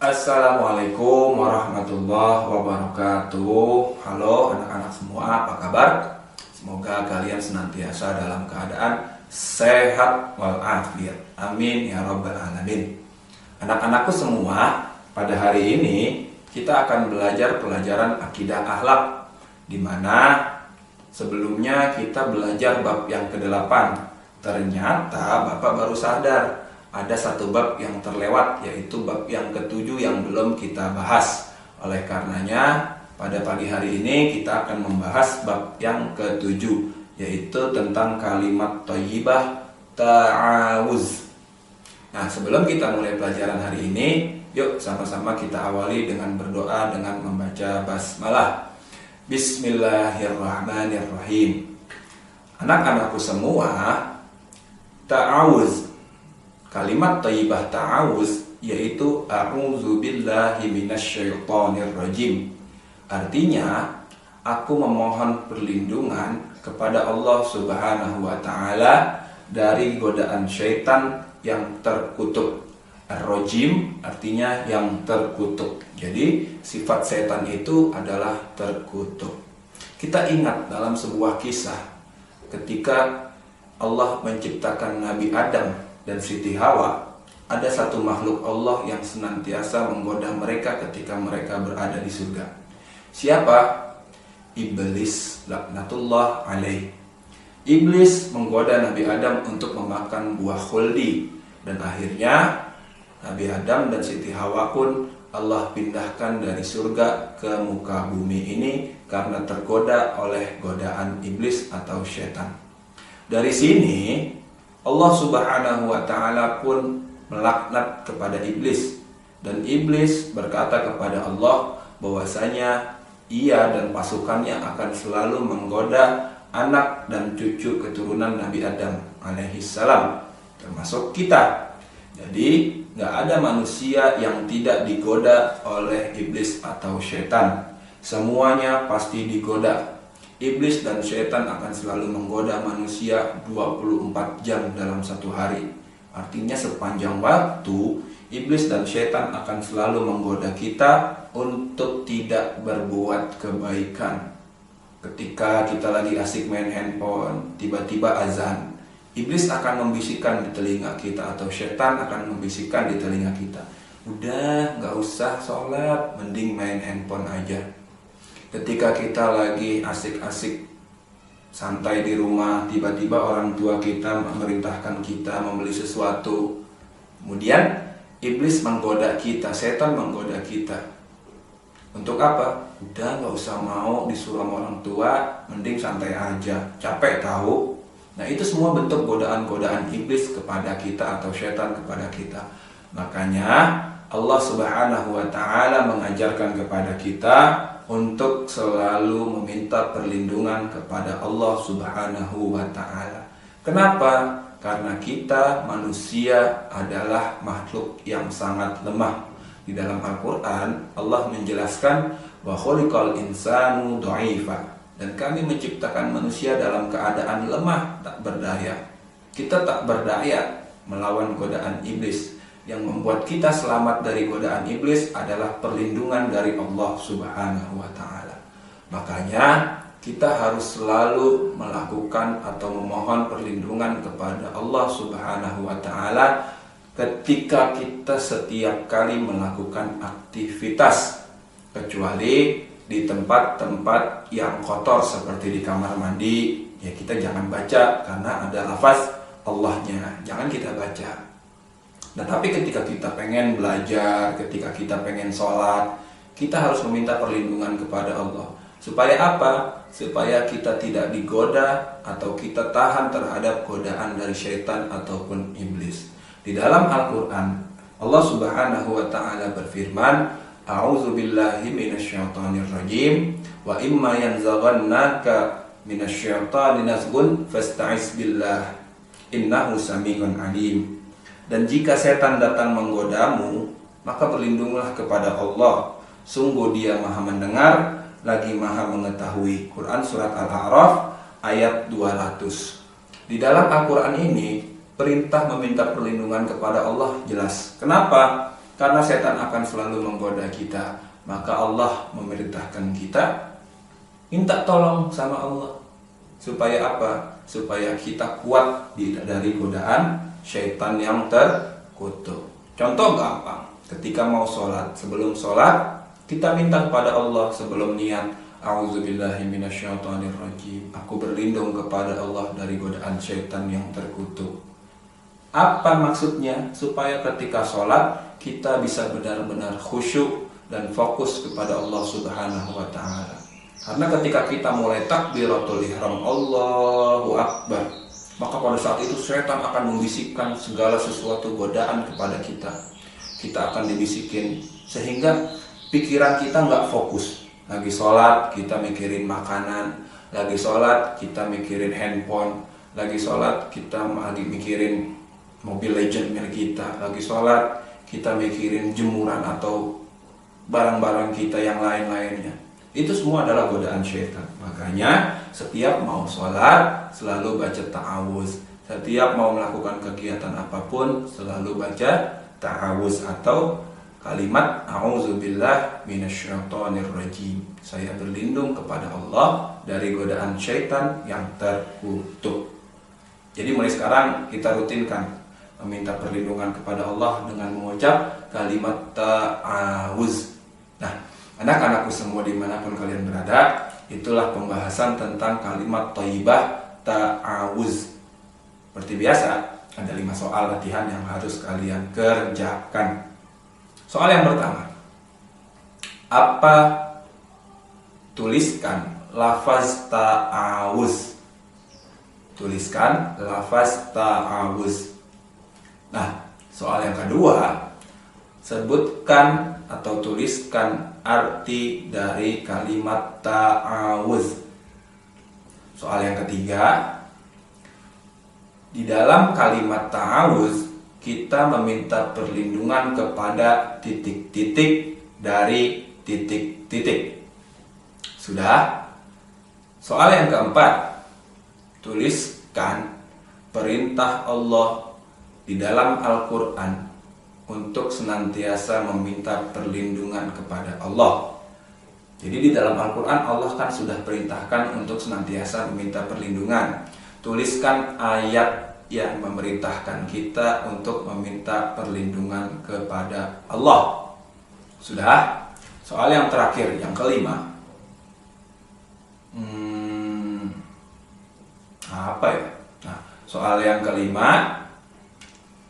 Assalamualaikum warahmatullahi wabarakatuh. Halo anak-anak semua, apa kabar? Semoga kalian senantiasa dalam keadaan sehat walafiat. Amin ya rabbal alamin. Anak-anakku semua, pada hari ini kita akan belajar pelajaran akidah akhlak, di mana sebelumnya kita belajar bab yang ke-8. Ternyata Bapak baru sadar ada satu bab yang terlewat, yaitu bab yang ke-7 yang belum kita bahas. Oleh karenanya, pada pagi hari ini kita akan membahas bab yang ke-7, yaitu tentang kalimat thayyibah ta'awuz. Nah, sebelum kita mulai pelajaran hari ini, yuk sama-sama kita awali dengan berdoa dengan membaca basmalah. Bismillahirrahmanirrahim. Anak-anakku semua, ta'awuz, kalimat thayyibah ta'awuz yaitu a'udzubillahi minasyaitonirrajim. Artinya, aku memohon perlindungan kepada Allah Subhanahu wa taala dari godaan syaitan yang terkutuk. Ar-rajim artinya yang terkutuk. Jadi, sifat setan itu adalah terkutuk. Kita ingat dalam sebuah kisah ketika Allah menciptakan Nabi Adam dan Siti Hawa, ada satu makhluk Allah yang senantiasa menggoda mereka ketika mereka berada di surga. Siapa? Iblis, laknatullah alaih. Iblis menggoda Nabi Adam untuk memakan buah khuldi, dan akhirnya Nabi Adam dan Siti Hawa pun Allah pindahkan dari surga ke muka bumi ini karena tergoda oleh godaan iblis atau syaitan. Dari sini Allah Subhanahu wa taala pun melaknat kepada iblis, dan iblis berkata kepada Allah bahwasanya ia dan pasukannya akan selalu menggoda anak dan cucu keturunan Nabi Adam alaihissalam, termasuk kita. Jadi nggak ada manusia yang tidak digoda oleh iblis atau syaitan. Semuanya pasti digoda. Iblis dan syaitan akan selalu menggoda manusia 24 jam dalam satu hari. Artinya sepanjang waktu, iblis dan syaitan akan selalu menggoda kita untuk tidak berbuat kebaikan. Ketika kita lagi asik main handphone, tiba-tiba azan, iblis akan membisikkan di telinga kita, atau syaitan akan membisikkan di telinga kita, udah gak usah sholat, mending main handphone aja. Ketika kita lagi asik-asik santai di rumah, tiba-tiba orang tua kita memerintahkan kita membeli sesuatu. Kemudian iblis menggoda kita, setan menggoda kita. Untuk apa? Udah gak usah mau disuruh sama orang tua, mending santai aja, capek tahu. Nah, itu semua bentuk godaan-godaan iblis kepada kita atau setan kepada kita. Makanya Allah Subhanahu wa taala mengajarkan kepada kita untuk selalu meminta perlindungan kepada Allah Subhanahu wa taala. Kenapa? Karena kita manusia adalah makhluk yang sangat lemah. Di dalam Al-Qur'an Allah menjelaskan wa khuliqal insanu dha'ifa, dan kami menciptakan manusia dalam keadaan lemah, tak berdaya. Kita tak berdaya melawan godaan iblis. Yang membuat kita selamat dari godaan iblis adalah perlindungan dari Allah Subhanahu wa taala. Makanya kita harus selalu melakukan atau memohon perlindungan kepada Allah Subhanahu wa taala ketika kita setiap kali melakukan aktivitas, kecuali di tempat-tempat yang kotor seperti di kamar mandi, ya kita jangan baca karena ada lafaz Allahnya, jangan kita baca. Nah, tapi ketika kita pengen belajar, ketika kita pengen sholat, kita harus meminta perlindungan kepada Allah. Supaya apa? Supaya kita tidak digoda atau kita tahan terhadap godaan dari syaitan ataupun iblis. Di dalam Al-Quran, Allah Subhanahu wa ta'ala berfirman, a'udzubillahi minasyaitonirrajim, wa imma yanzaghannaka minasyaitonir nazghun fasta'iz billah, innahu sami'un alim. Dan jika setan datang menggodamu, maka berlindunglah kepada Allah. Sungguh dia maha mendengar, lagi maha mengetahui. Quran Surat Al-A'raf ayat 200. Di dalam Al-Quran ini, perintah meminta perlindungan kepada Allah jelas. Kenapa? Karena setan akan selalu menggoda kita, maka Allah memerintahkan kita minta tolong sama Allah. Supaya apa? Supaya kita kuat dari godaan syaitan yang terkutuk. Contoh gampang, ketika mau sholat, sebelum sholat kita minta kepada Allah sebelum niat, a'udzubillahi minasyaitonirrajim, aku berlindung kepada Allah dari godaan syaitan yang terkutuk. Apa maksudnya? Supaya ketika sholat kita bisa benar-benar khusyuk dan fokus kepada Allah Subhanahu wa ta'ala. Karena ketika kita mulai takbiratul ihram, Allahu Akbar, maka pada saat itu setan akan membisikkan segala sesuatu godaan kepada kita. Kita akan dibisikin sehingga pikiran kita nggak fokus. Lagi sholat kita mikirin makanan, lagi sholat kita mikirin handphone, lagi sholat kita lagi mikirin Mobile Legend milik kita, lagi sholat kita mikirin jemuran atau barang-barang kita yang lain-lainnya. Itu semua adalah godaan syaitan. Makanya setiap mau sholat selalu baca ta'awuz. Setiap mau melakukan kegiatan apapun selalu baca ta'awuz atau kalimat a'udzubillah minasyaitonirrajim. Saya berlindung kepada Allah dari godaan syaitan yang terkutuk. Jadi mulai sekarang kita rutinkan meminta perlindungan kepada Allah dengan mengucap kalimat ta'awuz. Nah, anak-anakku semua dimanapun kalian berada, itulah pembahasan tentang kalimat thayyibah ta'awuz. Seperti biasa, ada 5 soal latihan yang harus kalian kerjakan. Soal yang pertama, apa? Tuliskan lafaz ta'awuz. Tuliskan lafaz ta'awuz. Nah, soal yang kedua, sebutkan atau tuliskan arti dari kalimat ta'awuz. Soal yang ketiga, di dalam kalimat ta'awuz kita meminta perlindungan kepada titik-titik dari titik-titik. Sudah? Soal yang keempat, tuliskan perintah Allah di dalam Al-Quran untuk senantiasa meminta perlindungan kepada Allah. Jadi di dalam Al-Quran Allah kan sudah perintahkan untuk senantiasa meminta perlindungan. Tuliskan ayat yang memerintahkan kita untuk meminta perlindungan kepada Allah. Sudah? Soal yang terakhir, yang kelima. Apa ya? Nah, soal yang kelima,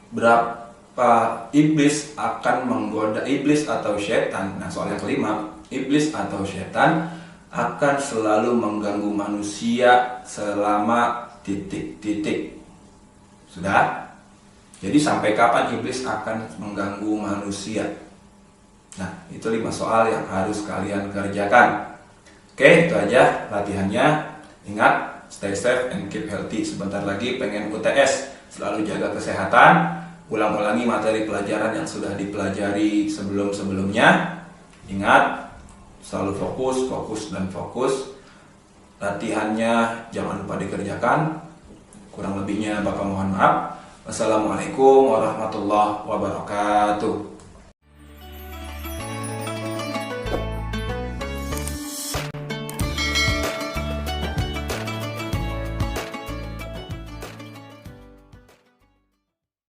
berapa iblis akan menggoda, iblis atau setan. Nah, soal yang kelima, iblis atau setan akan selalu mengganggu manusia selama titik-titik. Sudah? Jadi sampai kapan iblis akan mengganggu manusia? Nah, itu 5 soal yang harus kalian kerjakan. Oke, itu aja latihannya. Ingat, stay safe and keep healthy. Sebentar lagi pengen UTS. Selalu jaga kesehatan. Ulang-ulangi materi pelajaran yang sudah dipelajari sebelum-sebelumnya. Ingat, selalu fokus, dan fokus. Latihannya jangan lupa dikerjakan. Kurang lebihnya Bapak mohon maaf. Wassalamualaikum warahmatullahi wabarakatuh.